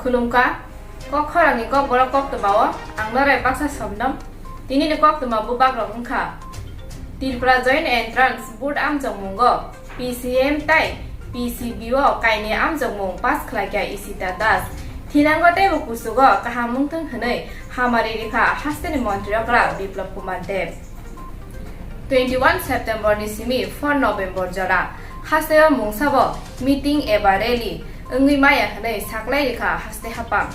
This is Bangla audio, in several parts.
खुलुमका kok kharangni kok borok kok tbawo anglarai baksa somdom tinini kok tma bubak rok ungkha Tripura Joint Entrance Board amjongmungo PCM tai PCBO kaini amjongmung pass khlaikya Isita Das Thinango tebo kusugo kahamung thang hwnei hamari rekha hasteni montriyokra Biplop Kumar Dev 21 September ni simi 4 November jora hasteyo mungsabo meeting eba rally ongui maya hwnei saklai rekha haste hapam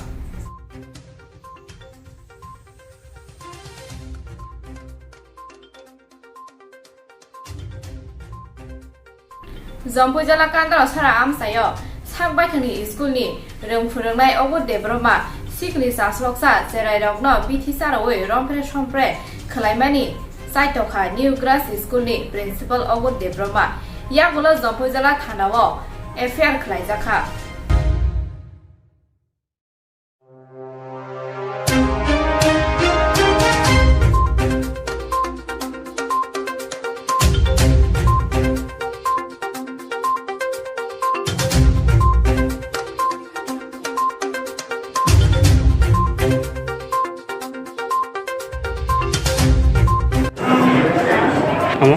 Jompu jala kandra sara amsayo sakbaithani school ni rongphurungnai obod debroma sikli sasloksa jerai rokno bithisaroi rompre sompre khlaimani saitokha New Grass School ni principal obod debroma yagulo jompu jala thanao FIR khlaijakha Kamu?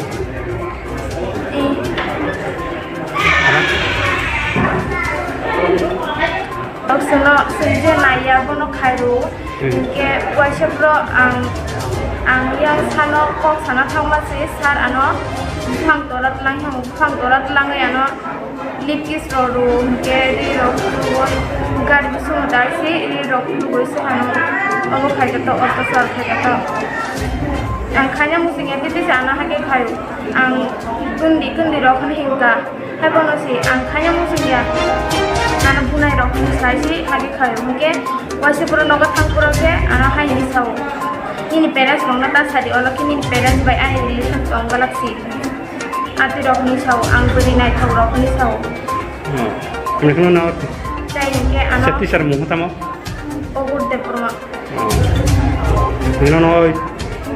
Oksana senje naya bono khairu ke waisapro ang yang sano kok sana thangmasi sar ano phang torat lang ano lipkis roru ke ri roku gar bisu darsi ri roku goise ano obo khaigato otto sar khaigato ang khanya musing editi sana hage khayu ang kundi rokhni hingka habono si ang khanya musing ya ana bunai rokhni saisi hage khayu hingke wasipura noga thangpura ke ana haini sau ini parents rongna ta sadi olokini parents by any relation song galaxy ati rokhni sau ang beri nai thau rokhni sau Kami kena nak tai hingke ana safety sar muh tamo. ogur de purma Kena nak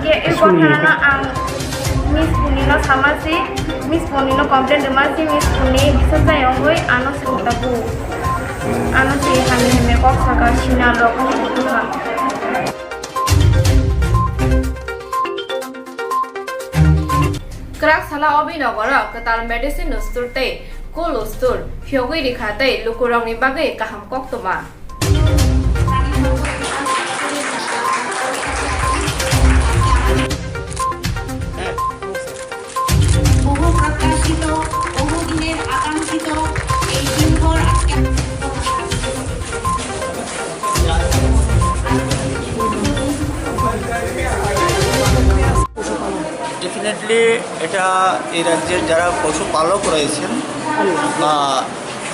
ke ikotana ang Miss Punino samasi Miss Punino complain demasi Miss Puni bisa sayongoi ano sutabu ano si hame kok saka china lokon kutuha Krak sala obinogoro ketal medicine usturte kul ustur hyogui rikhate lukurongni bagai kaham koktoma বহু প্রত্যাশিত বহুদিনের আকাঙ্ক্ষিত এই দিনভর আজকে ডেফিনেটলি এটা এই রাজ্যের যারা পশুপালক রয়েছেন বা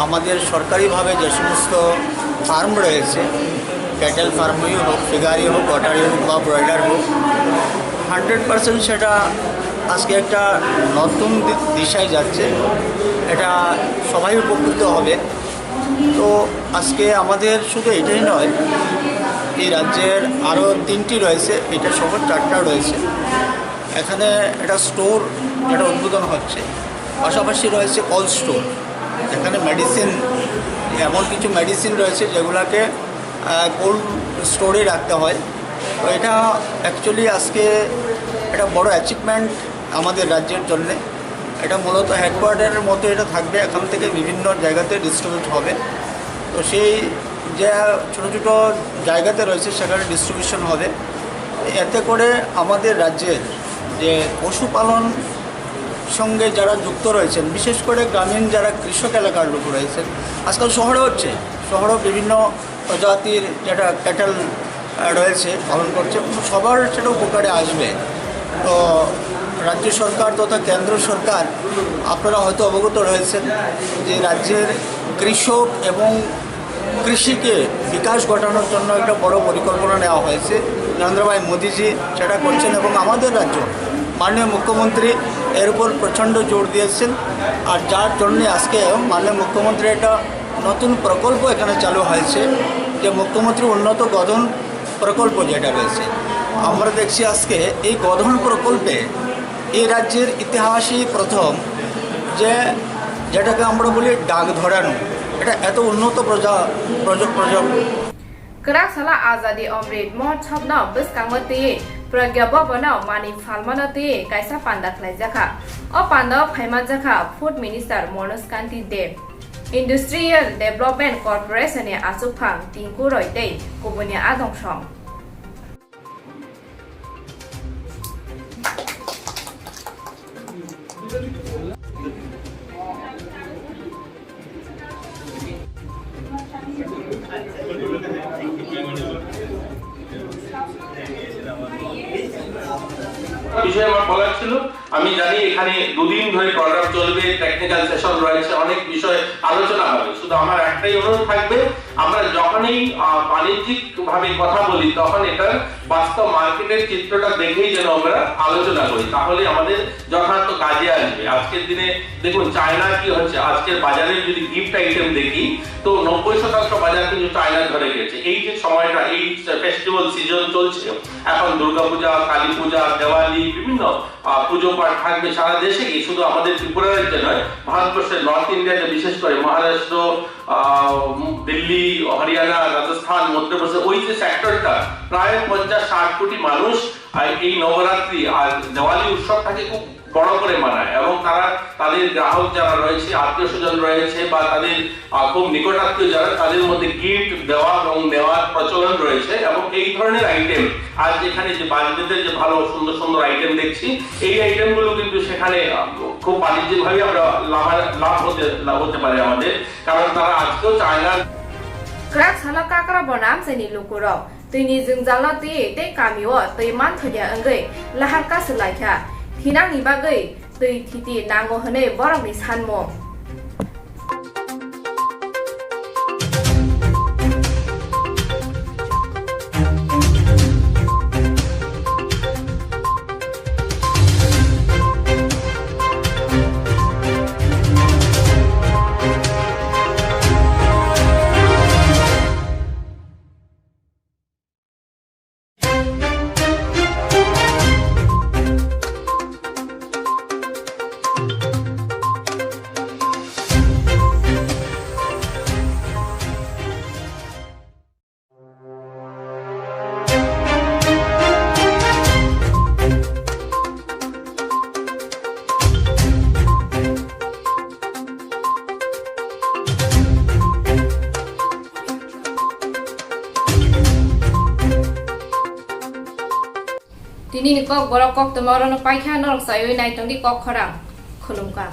আমাদের সরকারিভাবে যে সমস্ত ফার্ম রয়েছে ক্যাটেল ফার্মই হোক ফিগারি হোক কটারি হোক বা ব্রয়লার হোক 100% সেটা আজকে একটা নতুন দিশায় যাচ্ছে এটা সবাই উপকৃত হবে তো আজকে আমাদের শুধু এটাই নয় এই রাজ্যের আরও 3টি রয়েছে এটা সহ 4টা রয়েছে এখানে একটা স্টোর যেটা উদ্বোধন হচ্ছে পাশাপাশি রয়েছে কোল্ড স্টোর এখানে মেডিসিন এমন কিছু মেডিসিন রয়েছে যেগুলোকে কোল্ড স্টোরে রাখতে হয় তো এটা অ্যাকচুয়ালি আজকে একটা বড় অ্যাচিভমেন্ট আমাদের রাজ্যের জন্যে এটা মূলত হেডকোয়ার্টারের মতো এটা থাকবে এখান থেকে বিভিন্ন জায়গাতে ডিস্ট্রিবিউট হবে তো সেই যে ছোটো ছোটো জায়গাতে রয়েছে সেখানে ডিস্ট্রিবিউশন হবে এতে করে আমাদের রাজ্যের যে পশুপালন সঙ্গে যারা যুক্ত রয়েছেন বিশেষ করে গ্রামীণ যারা কৃষক এলাকার লোক রয়েছেন আজকাল শহরে হচ্ছে শহরেও বিভিন্ন প্রজাতির যেটা ক্যাটেল রয়েছে পালন করছে সবার সেটা উপকারে আসবে তো রাজ্য সরকার তথা কেন্দ্র সরকার আপনারা হয়তো অবগত রয়েছেন যে রাজ্যের কৃষক এবং কৃষিকে বিকাশ ঘটানোর জন্য একটা বড় পরিকল্পনা নেওয়া হয়েছে নরেন্দ্র ভাই মোদিজি সেটা করছেন এবং আমাদের রাজ্য মাননীয় মুখ্যমন্ত্রী এর উপর প্রচণ্ড জোর দিয়েছেন আর যার জন্যে আজকে মাননীয় মুখ্যমন্ত্রী একটা নতুন প্রকল্প এখানে চালু হয়েছে যে মুখ্যমন্ত্রী উন্নত গধন প্রকল্প যেটা রয়েছে আমরা দেখছি আজকে এই গধন প্রকল্পে এই রাজ্যের ইতিহাসই প্রথম যে যেটাকে আমরা বলি ডাক ধরানো এটা এত উন্নত প্রযুক্তি Kerak salah azadi omrit mohotsob no biskangmati pragya bobano mani falmanati kaisa pandak laijaka o panda phaima jaka food minister Manoj Kanti Deb Industrial Development Corporation e asupang tingku roite kubunya adongsom বিষয়ে আমার বলার ছিল আমি জানি এখানে দুদিন ধরে প্রোগ্রাম চলবে টেকনিক্যাল সেশন রয়েছে অনেক বিষয় আলোচনা হবে শুধু আমার একটাই অনুরোধ থাকবে আমরা যখনই বাণিজ্যিক ভাবে কথা বলি তখন এটার বাস্তব মার্কেটের চিত্রটা দেখেই যেন আমরা আলোচনা করি তাহলে আমাদের যথার্থ কাজে আসবে আজকের দিনে দেখুন চায়না কি হচ্ছে আজকের বাজারে যদি গিফট আইটেম দেখি তো 90% বাজার কিন্তু চায়না ধরে গেছে এই যে সময়টা এই ফেস্টিভ্যাল সিজন চলছে এখন দুর্গাপূজা কালী পূজা দেওয়ালি বিভিন্ন পুজো পাঠ থাকবে সারা দেশে কি শুধু আমাদের ত্রিপুরা রাজ্যে নয় ভারতবর্ষের নর্থ ইন্ডিয়াতে বিশেষ করে মহারাষ্ট্র দিল্লি হরিয়ানা রাজস্থান মধ্যপ্রদেশ ওই যে সেক্টরটা প্রায় 50-60 কোটি মানুষ এই নবরাত্রি আর দেওয়ালি উৎসবটাকে খুব বড় করে মানায় এবং তারা তাদের গ্রাহক যারা রয়েছে আত্মীয় স্বজন রয়েছে বা তাদের খুব নিকটাত্মীয় যারা তাদের মধ্যে গিফট দেওয়া এবং নেওয়ার প্রচলন রয়েছে এবং এই ধরনের আইটেম আজ এখানে যে বাজেটের যে ভালো সুন্দর সুন্দর আইটেম দেখছি এই আইটেমগুলো কিন্তু সেখানে খুব বাণিজ্যিকভাবে আমরা লাভ হতে পারে আমাদের কারণ তারা আজকেও চায়নার Kerak salah kakra bonam seni lukuro tini jengjalno ti te kamio tei man thoya engei lahar ka selaikha hinang ni bagai tei thiti nango hone borok ni sanmo Tini ni kok borok kok tomorrow no paikha norok sayo nai tong di kok khorang khulumka